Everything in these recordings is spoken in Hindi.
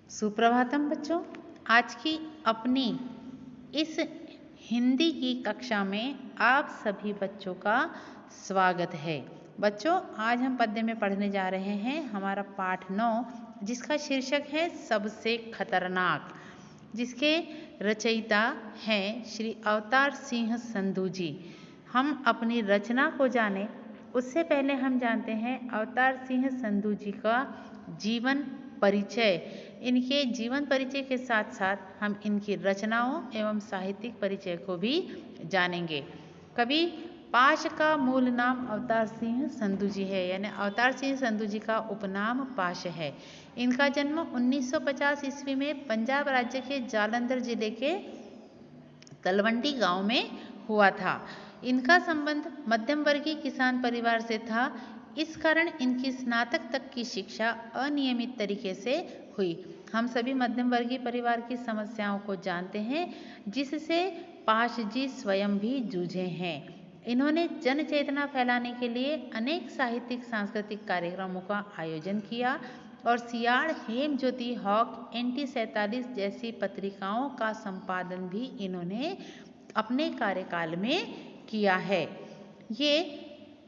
सुप्रभातम बच्चों। आज की अपनी इस हिंदी की कक्षा में आप सभी बच्चों का स्वागत है। बच्चों, आज हम पद्य में पढ़ने जा रहे हैं हमारा पाठ 9, जिसका शीर्षक है सबसे खतरनाक, जिसके रचयिता हैं श्री अवतार सिंह संधू जी। हम अपनी रचना को जाने उससे पहले हम जानते हैं अवतार सिंह संधू जी का जीवन परिचय। इनके जीवन परिचय के साथ साथ हम इनकी रचनाओं एवं साहित्यिक परिचय को भी जानेंगे। कवि पाश का मूल नाम अवतार सिंह संधू जी है, यानी अवतार सिंह संधू जी का उपनाम पाश है। इनका जन्म 1950 ईस्वी में पंजाब राज्य के जालंधर जिले के तलवंडी गांव में हुआ था। इनका संबंध मध्यम वर्गीय किसान परिवार से था। इस कारण इनकी स्नातक तक की शिक्षा अनियमित तरीके से हुई। हम सभी मध्यम वर्गीय परिवार की समस्याओं को जानते हैं, जिससे पाश जी स्वयं भी जूझे हैं। इन्होंने जन चेतना फैलाने के लिए अनेक साहित्यिक सांस्कृतिक कार्यक्रमों का आयोजन किया और सियाड़, हेम ज्योति, हॉक, NT47 जैसी पत्रिकाओं का संपादन भी इन्होंने अपने कार्यकाल में किया है। ये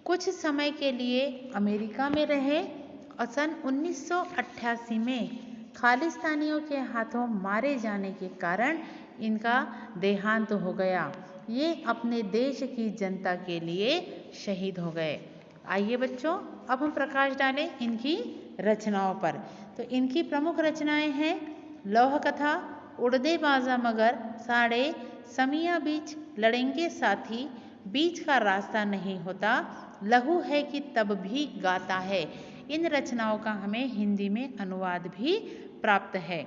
कुछ समय के लिए अमेरिका में रहे और सन 1988 में खालिस्तानियों के हाथों मारे जाने के कारण इनका देहांत हो गया। ये अपने देश की जनता के लिए शहीद हो गए। आइए बच्चों, अब हम प्रकाश डालें इनकी रचनाओं पर। तो इनकी प्रमुख रचनाएं हैं लौह कथा, उड़दे बाजा मगर, साड़े, समिया बीच, लड़ेंगे साथी, बीच का रास्ता नहीं होता, लहू है कि तब भी गाता है। इन रचनाओं का हमें हिंदी में अनुवाद भी प्राप्त है।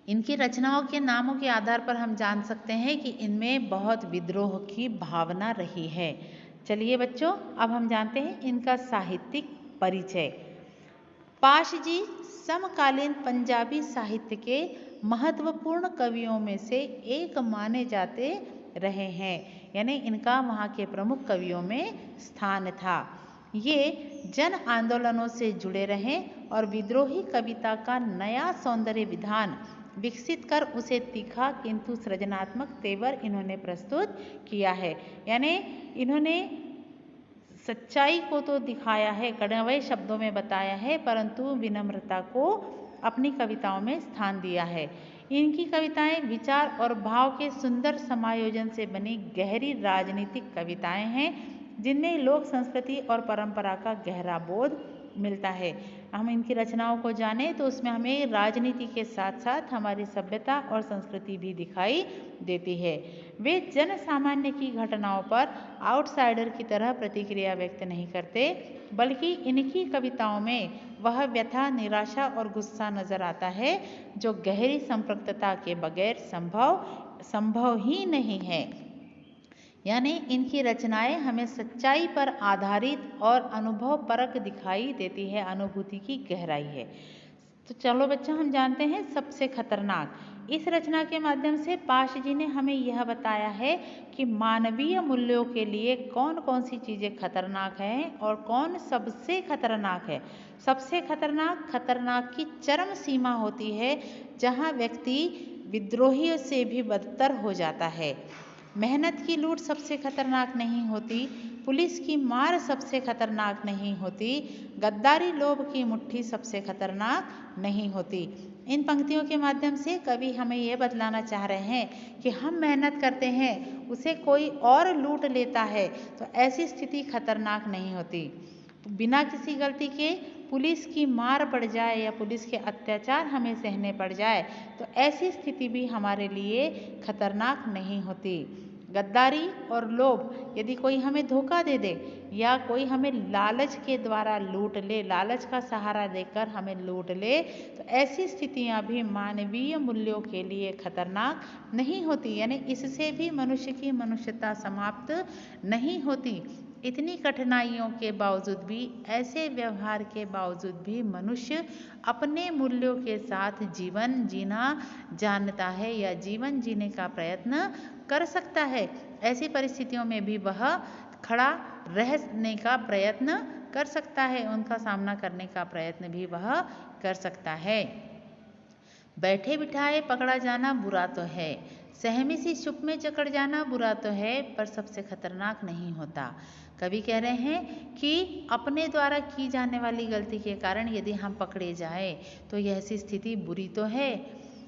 इनकी रचनाओं के नामों के आधार पर हम जान सकते हैं कि इनमें बहुत विद्रोह की भावना रही है। चलिए बच्चों, अब हम जानते हैं इनका साहित्यिक परिचय। पाश जी समकालीन पंजाबी साहित्य के महत्वपूर्ण कवियों में से एक माने जाते रहे हैं, यानी इनका वहाँ के प्रमुख कवियों में स्थान था। ये जन आंदोलनों से जुड़े रहे और विद्रोही कविता का नया सौंदर्य विधान विकसित कर उसे तीखा किंतु सृजनात्मक तेवर इन्होंने प्रस्तुत किया है। यानी इन्होंने सच्चाई को तो दिखाया है, कड़वे शब्दों में बताया है, परंतु विनम्रता को अपनी कविताओं में स्थान दिया है। इनकी कविताएं विचार और भाव के सुंदर समायोजन से बनी गहरी राजनीतिक कविताएं हैं, जिनमें लोक संस्कृति और परंपरा का गहरा बोध मिलता है। हम इनकी रचनाओं को जानें तो उसमें हमें राजनीति के साथ साथ हमारी सभ्यता और संस्कृति भी दिखाई देती है। वे जन सामान्य की घटनाओं पर आउटसाइडर की तरह प्रतिक्रिया व्यक्त नहीं करते, बल्कि इनकी कविताओं में वह व्यथा, निराशा और गुस्सा नजर आता है जो गहरी संपृक्तता के बगैर संभव ही नहीं है। यानी इनकी रचनाएं हमें सच्चाई पर आधारित और अनुभव परक दिखाई देती है, अनुभूति की गहराई है। तो चलो बच्चों, हम जानते हैं सबसे खतरनाक। इस रचना के माध्यम से पाश जी ने हमें यह बताया है कि मानवीय मूल्यों के लिए कौन कौन सी चीज़ें खतरनाक हैं और कौन सबसे खतरनाक है। सबसे खतरनाक की चरम सीमा होती है जहाँ व्यक्ति विद्रोहियों से भी बदतर हो जाता है। मेहनत की लूट सबसे खतरनाक नहीं होती, पुलिस की मार सबसे खतरनाक नहीं होती, गद्दारी लोभ की मुट्ठी सबसे खतरनाक नहीं होती। इन पंक्तियों के माध्यम से कवि हमें यह बतलाना चाह रहे हैं कि हम मेहनत करते हैं, उसे कोई और लूट लेता है तो ऐसी स्थिति खतरनाक नहीं होती। बिना किसी गलती के पुलिस की मार पड़ जाए या पुलिस के अत्याचार हमें सहने पड़ जाए तो ऐसी स्थिति भी हमारे लिए खतरनाक नहीं होती। गद्दारी और लोभ, यदि कोई हमें धोखा दे दे या कोई हमें लालच के द्वारा लूट ले, लालच का सहारा देकर हमें लूट ले, तो ऐसी स्थितियां भी मानवीय मूल्यों के लिए खतरनाक नहीं होती। यानी इससे भी मनुष्य की मनुष्यता समाप्त नहीं होती। इतनी कठिनाइयों के बावजूद भी, ऐसे व्यवहार के बावजूद भी मनुष्य अपने मूल्यों के साथ जीवन जीना जानता है या जीवन जीने का प्रयत्न कर सकता है। ऐसी परिस्थितियों में भी वह खड़ा रहने का प्रयत्न कर सकता है, उनका सामना करने का प्रयत्न भी वह कर सकता है। बैठे बिठाए पकड़ा जाना बुरा तो है, सहमी सी चुप में जकड़ जाना बुरा तो है, पर सबसे खतरनाक नहीं होता। कवि कह रहे हैं कि अपने द्वारा की जाने वाली गलती के कारण यदि हम पकड़े जाए तो यह ऐसी स्थिति बुरी तो है,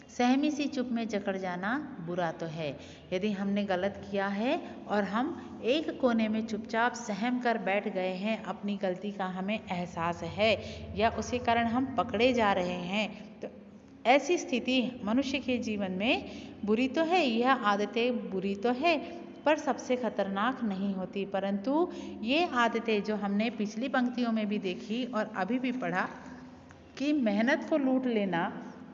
सहमी सी चुप में जकड़ जाना बुरा तो है। यदि हमने गलत किया है और हम एक कोने में चुपचाप सहम कर बैठ गए हैं, अपनी गलती का हमें एहसास है या उसके कारण हम पकड़े जा रहे हैं, तो ऐसी स्थिति मनुष्य के जीवन में बुरी तो है, यह आदतें बुरी तो है, पर सबसे खतरनाक नहीं होती। परंतु ये आदतें जो हमने पिछली पंक्तियों में भी देखी और अभी भी पढ़ा कि मेहनत को लूट लेना,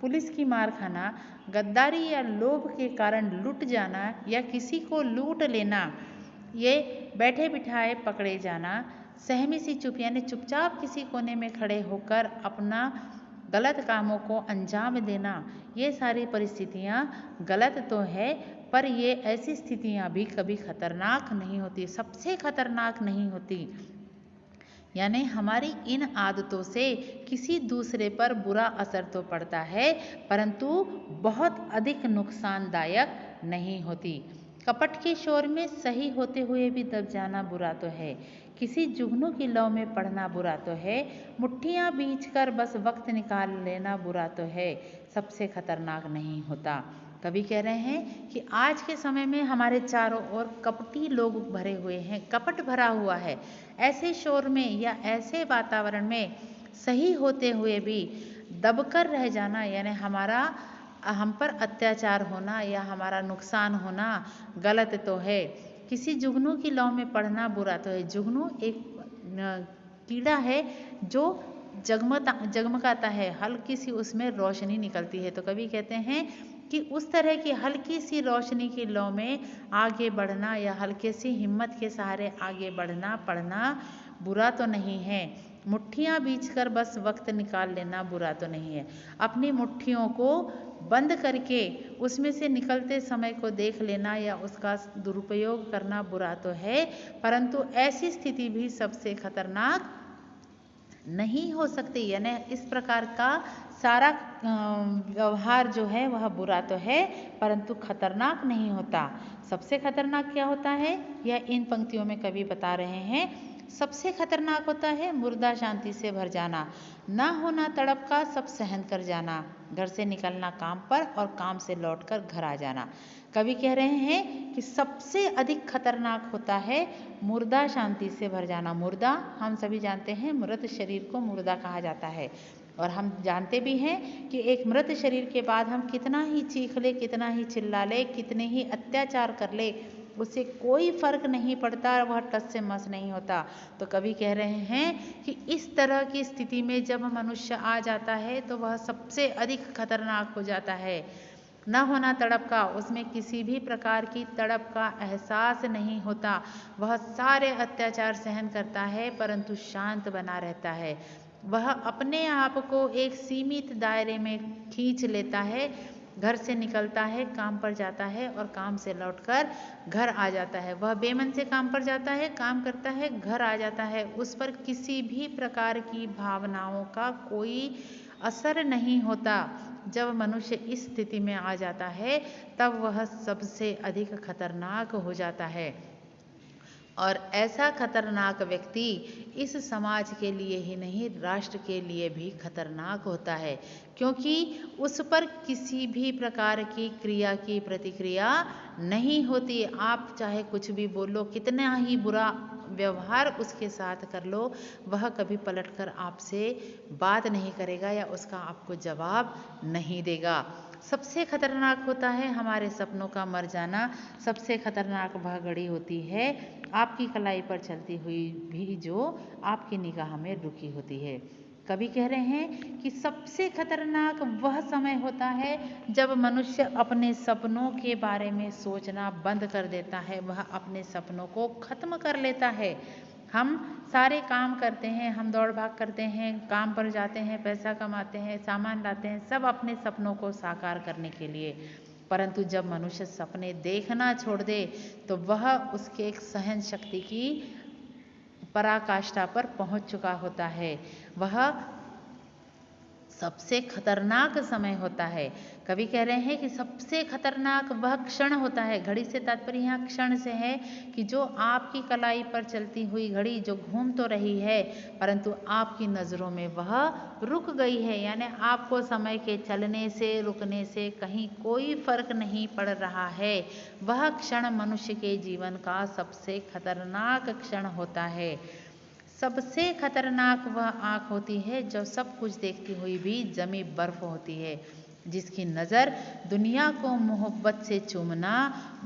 पुलिस की मार खाना, गद्दारी या लोभ के कारण लुट जाना या किसी को लूट लेना, ये बैठे बिठाए पकड़े जाना, सहमी सी चुप यानी चुपचाप किसी कोने में खड़े होकर अपना गलत कामों को अंजाम देना, ये सारी परिस्थितियाँ गलत तो है, पर ये ऐसी स्थितियाँ भी कभी खतरनाक नहीं होती, सबसे खतरनाक नहीं होती। यानी हमारी इन आदतों से किसी दूसरे पर बुरा असर तो पड़ता है, परंतु बहुत अधिक नुकसानदायक नहीं होती। कपट के शोर में सही होते हुए भी दब जाना बुरा तो है, किसी जुगनू की लौ में पड़ना बुरा तो है, मुट्ठियाँ बींच कर बस वक्त निकाल लेना बुरा तो है, सबसे खतरनाक नहीं होता। कवि कह रहे हैं कि आज के समय में हमारे चारों ओर कपटी लोग भरे हुए हैं, कपट भरा हुआ है। ऐसे शोर में या ऐसे वातावरण में सही होते हुए भी दबकर रह जाना, यानी हम पर अत्याचार होना या हमारा नुकसान होना गलत तो है। किसी जुगनू की लौ में पड़ना बुरा तो है। जुगनू एक कीड़ा है जो जगमगाता है, हल्की सी उसमें रोशनी निकलती है। तो कवि कहते हैं कि उस तरह की हल्की सी रोशनी की लौ में आगे बढ़ना या हल्के सी हिम्मत के सहारे आगे बढ़ना पढ़ना बुरा तो नहीं है। मुट्ठियाँ बींच कर बस वक्त निकाल लेना बुरा तो नहीं है। अपनी मुट्ठियों को बंद करके उसमें से निकलते समय को देख लेना या उसका दुरुपयोग करना बुरा तो है, परंतु ऐसी स्थिति भी सबसे खतरनाक नहीं हो सकती। यानी इस प्रकार का सारा व्यवहार जो है वह बुरा तो है, परंतु खतरनाक नहीं होता। सबसे खतरनाक क्या होता है, यह इन पंक्तियों में कवि बता रहे हैं। सबसे खतरनाक होता है मुर्दा शांति से भर जाना, ना होना तड़प का सब सहन कर जाना, घर से निकलना काम पर और काम से लौटकर घर आ जाना। कवि कह रहे हैं कि सबसे अधिक खतरनाक होता है मुर्दा शांति से भर जाना। मुर्दा हम सभी जानते हैं, मृत शरीर को मुर्दा कहा जाता है, और हम जानते भी हैं कि एक मृत शरीर के बाद हम कितना ही चीख ले, कितना ही चिल्ला ले, कितने ही अत्याचार कर ले, उससे कोई फर्क नहीं पड़ता, वह टस से मस नहीं होता। तो कवि कह रहे हैं कि इस तरह की स्थिति में जब मनुष्य आ जाता है तो वह सबसे अधिक खतरनाक हो जाता है। न होना तड़प का, उसमें किसी भी प्रकार की तड़प का एहसास नहीं होता, वह सारे अत्याचार सहन करता है परंतु शांत बना रहता है। वह अपने आप को एक सीमित दायरे में खींच लेता है, घर से निकलता है, काम पर जाता है और काम से लौटकर घर आ जाता है। वह बेमन से काम पर जाता है, काम करता है, घर आ जाता है, उस पर किसी भी प्रकार की भावनाओं का कोई असर नहीं होता। जब मनुष्य इस स्थिति में आ जाता है तब वह सबसे अधिक खतरनाक हो जाता है, और ऐसा खतरनाक व्यक्ति इस समाज के लिए ही नहीं राष्ट्र के लिए भी खतरनाक होता है, क्योंकि उस पर किसी भी प्रकार की क्रिया की प्रतिक्रिया नहीं होती। आप चाहे कुछ भी बोलो, कितना ही बुरा व्यवहार उसके साथ कर लो, वह कभी पलटकर आपसे बात नहीं करेगा या उसका आपको जवाब नहीं देगा। सबसे खतरनाक होता है हमारे सपनों का मर जाना। सबसे खतरनाक वह घड़ी होती है आपकी कलाई पर चलती हुई भी जो आपकी निगाह में रुकी होती है। कवि कह रहे हैं कि सबसे खतरनाक वह समय होता है जब मनुष्य अपने सपनों के बारे में सोचना बंद कर देता है, वह अपने सपनों को खत्म कर लेता है। हम सारे काम करते हैं, हम दौड़ भाग करते हैं, काम पर जाते हैं, पैसा कमाते हैं, सामान लाते हैं, सब अपने सपनों को साकार करने के लिए, परंतु जब मनुष्य सपने देखना छोड़ दे तो वह उसके एक सहन शक्ति की पराकाष्ठा पर पहुंच चुका होता है। वह सबसे खतरनाक समय होता है। कवि कह रहे हैं कि सबसे खतरनाक वह क्षण होता है। घड़ी से तात्पर्य यहाँ क्षण से है कि जो आपकी कलाई पर चलती हुई घड़ी जो घूम तो रही है परंतु आपकी नज़रों में वह रुक गई है, यानी आपको समय के चलने से रुकने से कहीं कोई फर्क नहीं पड़ रहा है। वह क्षण मनुष्य के जीवन का सबसे खतरनाक क्षण होता है। सबसे खतरनाक वह आँख होती है जो सब कुछ देखती हुई भी जमी बर्फ होती है, जिसकी नज़र दुनिया को मोहब्बत से चूमना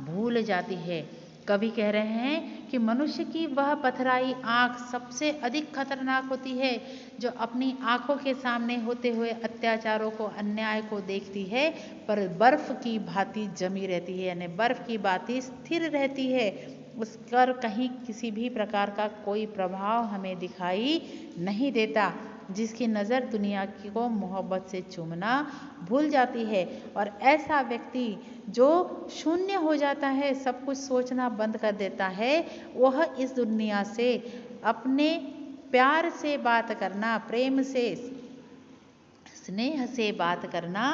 भूल जाती है। कवि कह रहे हैं कि मनुष्य की वह पथराई आँख सबसे अधिक खतरनाक होती है जो अपनी आँखों के सामने होते हुए अत्याचारों को, अन्याय को देखती है पर बर्फ की भांति जमी रहती है, यानी बर्फ की भांति स्थिर रहती है। उस पर कहीं किसी भी प्रकार का कोई प्रभाव हमें दिखाई नहीं देता, जिसकी नज़र दुनिया को मोहब्बत से चूमना भूल जाती है। और ऐसा व्यक्ति जो शून्य हो जाता है, सब कुछ सोचना बंद कर देता है, वह इस दुनिया से अपने प्यार से बात करना, प्रेम से, स्नेह से बात करना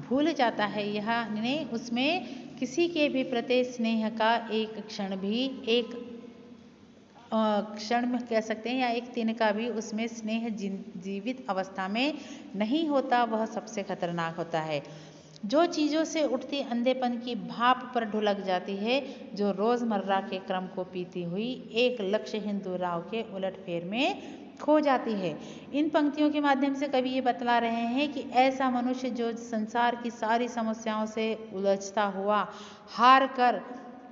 भूल जाता है। यह नहीं उसमें किसी के भी प्रति स्नेह का एक क्षण भी, एक क्षण में कह सकते हैं या एक तिनका भी उसमें स्नेह जीवित अवस्था में नहीं होता, वह सबसे खतरनाक होता है। जो चीज़ों से उठती अंधेपन की भाप पर ढुलक जाती है, जो रोज़मर्रा के क्रम को पीती हुई एक लक्ष्यहीन दुराव के उलटफेर में खो जाती है। इन पंक्तियों के माध्यम से कवि ये बतला रहे हैं कि ऐसा मनुष्य जो संसार की सारी समस्याओं से उलझता हुआ हार कर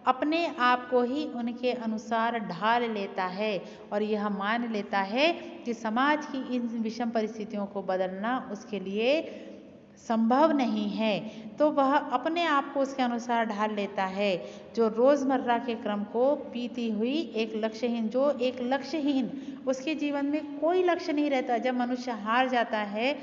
अपने आप को ही उनके अनुसार ढाल लेता है और यह मान लेता है कि समाज की इन विषम परिस्थितियों को बदलना उसके लिए संभव नहीं है, तो वह अपने आप को उसके अनुसार ढाल लेता है। जो रोज़मर्रा के क्रम को पीती हुई एक लक्ष्यहीन, जो एक लक्ष्यहीन, उसके जीवन में कोई लक्ष्य नहीं रहता। जब मनुष्य हार जाता है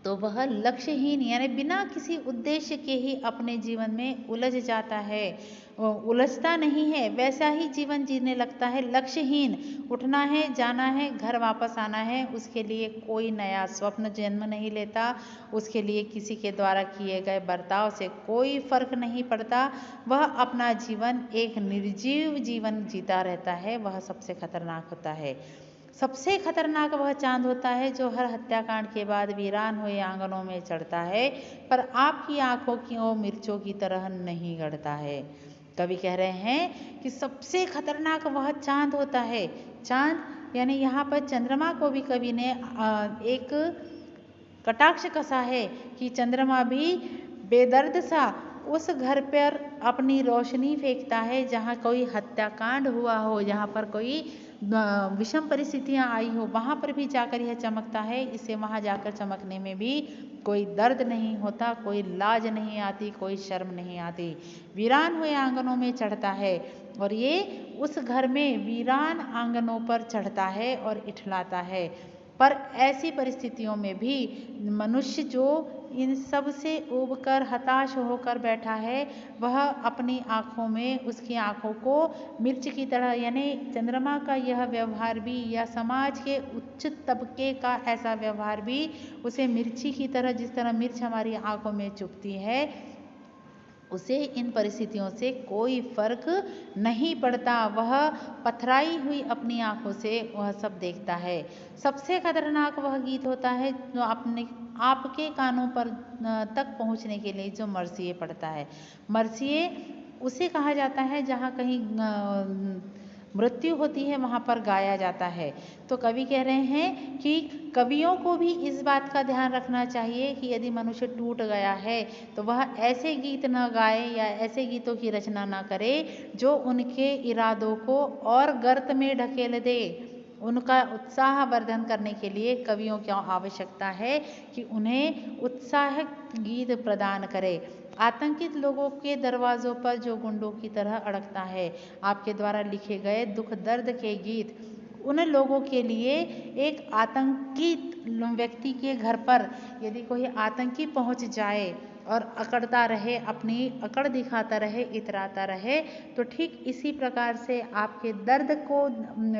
तो वह लक्ष्यहीन यानी बिना किसी उद्देश्य के ही अपने जीवन में उलझ जाता है, उलझता नहीं है, वैसा ही जीवन जीने लगता है लक्ष्यहीन। उठना है, जाना है, घर वापस आना है, उसके लिए कोई नया स्वप्न जन्म नहीं लेता, उसके लिए किसी के द्वारा किए गए बर्ताव से कोई फर्क नहीं पड़ता। वह अपना जीवन एक निर्जीव जीवन जीता रहता है। वह सबसे खतरनाक होता है। सबसे खतरनाक वह चांद होता है जो हर हत्याकांड के बाद वीरान हुए आंगनों में चढ़ता है पर आपकी आंखों की ओर मिर्चों की तरह नहीं गड़ता है। कवि कह रहे हैं कि सबसे खतरनाक वह चांद होता है। चांद यानी यहाँ पर चंद्रमा को भी कवि ने एक कटाक्ष कसा है कि चंद्रमा भी बेदर्द सा उस घर पर अपनी रोशनी फेंकता है जहाँ कोई हत्याकांड हुआ हो, जहाँ पर कोई विषम परिस्थितियाँ आई हो, वहाँ पर भी जाकर यह चमकता है। इसे वहाँ जाकर चमकने में भी कोई दर्द नहीं होता, कोई लाज नहीं आती, कोई शर्म नहीं आती। वीरान हुए आंगनों में चढ़ता है और ये उस घर में वीरान आंगनों पर चढ़ता है और इठलाता है। पर ऐसी परिस्थितियों में भी मनुष्य जो इन सब से ऊबकर हताश होकर बैठा है, वह अपनी आँखों में, उसकी आँखों को मिर्च की तरह, यानी चंद्रमा का यह व्यवहार भी या समाज के उच्च तबके का ऐसा व्यवहार भी उसे मिर्ची की तरह, जिस तरह मिर्च हमारी आँखों में चुभती है, उसे इन परिस्थितियों से कोई फर्क नहीं पड़ता। वह पथराई हुई अपनी आंखों से वह सब देखता है। सबसे खतरनाक वह गीत होता है जो अपने आपके कानों पर तक पहुंचने के लिए जो मर्सिये पड़ता है। मर्सिये उसे कहा जाता है जहाँ कहीं मृत्यु होती है, वहाँ पर गाया जाता है। तो कवि कह रहे हैं कि कवियों को भी इस बात का ध्यान रखना चाहिए कि यदि मनुष्य टूट गया है तो वह ऐसे गीत न गाए या ऐसे गीतों की रचना न करे जो उनके इरादों को और गर्त में ढकेल दे। उनका उत्साह वर्धन करने के लिए कवियों की आवश्यकता है कि उन्हें उत्साहक गीत प्रदान करे। आतंकित लोगों के दरवाज़ों पर जो गुंडों की तरह अड़कता है, आपके द्वारा लिखे गए दुख दर्द के गीत उन लोगों के लिए एक आतंकी व्यक्ति के घर पर यदि कोई आतंकी पहुंच जाए और अकड़ता रहे, अपनी अकड़ दिखाता रहे, इतराता रहे, तो ठीक इसी प्रकार से आपके दर्द को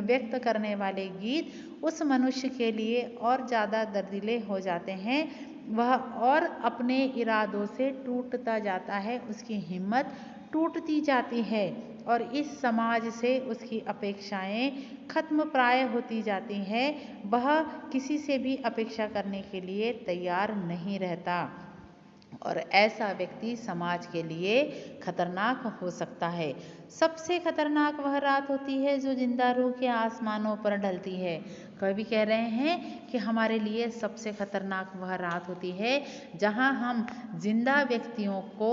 व्यक्त करने वाले गीत उस मनुष्य के लिए और ज़्यादा दर्दीले हो जाते हैं। वह और अपने इरादों से टूटता जाता है, उसकी हिम्मत टूटती जाती है और इस समाज से उसकी अपेक्षाएं खत्म प्राय होती जाती हैं। वह किसी से भी अपेक्षा करने के लिए तैयार नहीं रहता और ऐसा व्यक्ति समाज के लिए खतरनाक हो सकता है। सबसे खतरनाक वह रात होती है जो जिंदा रूह के आसमानों पर ढलती है। कवि कह रहे हैं कि हमारे लिए सबसे खतरनाक वह रात होती है जहां हम जिंदा व्यक्तियों को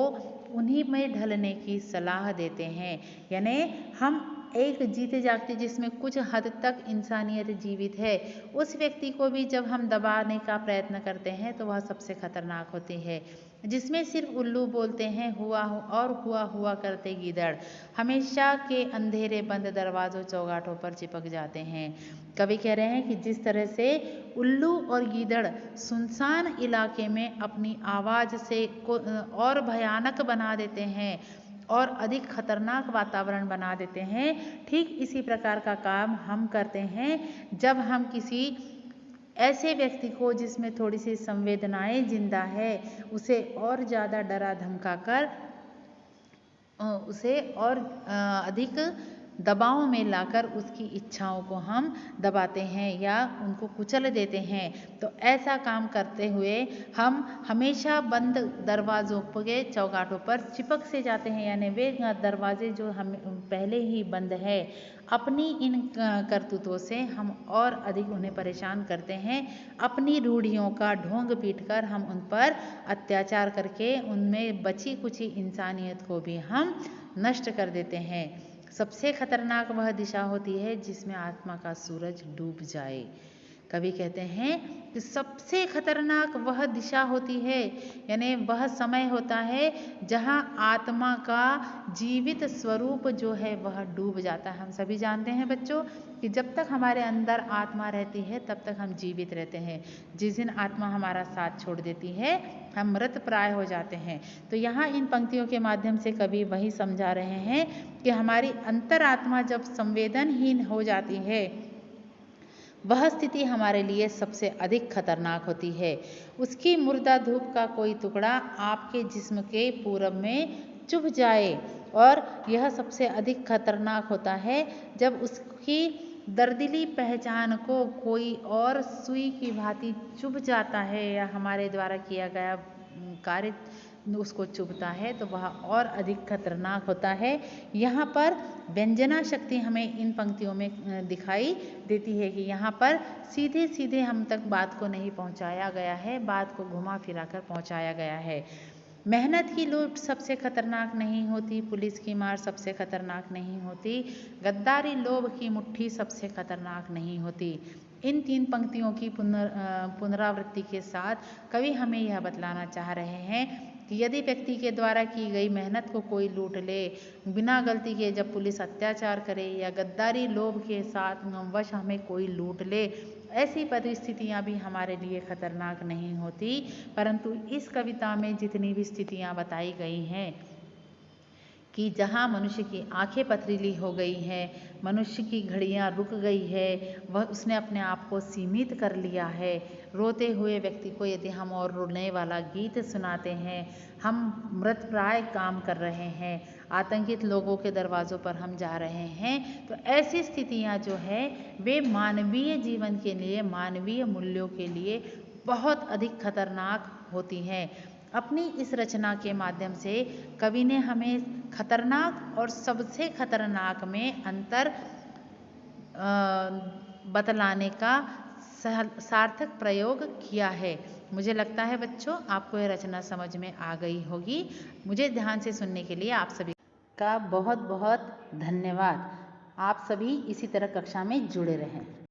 उन्हीं में ढलने की सलाह देते हैं। यानी हम एक जीते जागते जिसमें कुछ हद तक इंसानियत जीवित है, उस व्यक्ति को भी जब हम दबाने का प्रयत्न करते हैं तो वह सबसे खतरनाक होती है। जिसमें सिर्फ उल्लू बोलते हैं हुआ करते गीदड़, हमेशा के अंधेरे बंद दरवाजों चौगाठों पर चिपक जाते हैं। कवि कह रहे हैं कि जिस तरह से उल्लू और गीदड़ सुनसान इलाके में अपनी आवाज से और भयानक बना देते हैं और अधिक खतरनाक वातावरण बना देते हैं, ठीक इसी प्रकार का काम हम करते हैं जब हम किसी ऐसे व्यक्ति को जिसमें थोड़ी सी संवेदनाएं जिंदा है उसे और ज़्यादा डरा धमका कर उसे और अधिक दबाव में लाकर उसकी इच्छाओं को हम दबाते हैं या उनको कुचल देते हैं। तो ऐसा काम करते हुए हम हमेशा बंद दरवाज़ों के चौगाठों पर चिपक से जाते हैं, यानी वे दरवाजे जो हम पहले ही बंद है, अपनी इन करतूतों से हम और अधिक उन्हें परेशान करते हैं। अपनी रूढ़ियों का ढोंग पीटकर हम उन पर अत्याचार करके उनमें बची कुची इंसानियत को भी हम नष्ट कर देते हैं। सबसे खतरनाक वह दिशा होती है जिसमें आत्मा का सूरज डूब जाए। कवि कहते हैं कि सबसे खतरनाक वह दिशा होती है, यानी वह समय होता है जहां आत्मा का जीवित स्वरूप जो है वह डूब जाता है। हम सभी जानते हैं बच्चों कि जब तक हमारे अंदर आत्मा रहती है तब तक हम जीवित रहते हैं। जिस दिन आत्मा हमारा साथ छोड़ देती है हम मृत प्राय हो जाते हैं। तो यहाँ इन पंक्तियों के माध्यम से कवि वही समझा रहे हैं कि हमारी अंतरात्मा जब संवेदनहीन हो जाती है वह स्थिति हमारे लिए सबसे अधिक खतरनाक होती है। उसकी मुर्दा धूप का कोई टुकड़ा आपके जिस्म के पूरब में चुभ जाए और यह सबसे अधिक खतरनाक होता है जब उसकी दर्दिली पहचान को कोई और सुई की भांति चुभ जाता है या हमारे द्वारा किया गया कार्य उसको चुभता है तो वह और अधिक खतरनाक होता है। यहाँ पर व्यंजना शक्ति हमें इन पंक्तियों में दिखाई देती है कि यहाँ पर सीधे सीधे हम तक बात को नहीं पहुँचाया गया है, बात को घुमा फिरा कर पहुँचाया गया है। मेहनत की लूट सबसे खतरनाक नहीं होती, पुलिस की मार सबसे खतरनाक नहीं होती, गद्दारी लोभ की मुट्ठी सबसे खतरनाक नहीं होती। इन तीन पंक्तियों की पुनरावृत्ति के साथ कवि हमें यह बतलाना चाह रहे हैं कि यदि व्यक्ति के द्वारा की गई मेहनत को कोई लूट ले, बिना गलती के जब पुलिस अत्याचार करे या गद्दारी लोभ के साथ वश हमें कोई लूट ले, ऐसी परिस्थितियां भी हमारे लिए खतरनाक नहीं होती। परंतु इस कविता में जितनी भी स्थितियां बताई गई हैं कि जहाँ मनुष्य की आंखें पथरीली हो गई हैं, मनुष्य की घड़ियाँ रुक गई है, वह उसने अपने आप को सीमित कर लिया है। रोते हुए व्यक्ति को यदि हम और रोने वाला गीत सुनाते हैं, हम मृतप्राय काम कर रहे हैं, आतंकित लोगों के दरवाज़ों पर हम जा रहे हैं, तो ऐसी स्थितियाँ जो है वे मानवीय जीवन के लिए, मानवीय मूल्यों के लिए बहुत अधिक खतरनाक होती हैं। अपनी इस रचना के माध्यम से कवि ने हमें खतरनाक और सबसे खतरनाक में अंतर बतलाने का सार्थक प्रयोग किया है। मुझे लगता है बच्चों आपको यह रचना समझ में आ गई होगी। मुझे ध्यान से सुनने के लिए आप सभी का बहुत बहुत धन्यवाद। आप सभी इसी तरह कक्षा में जुड़े रहें।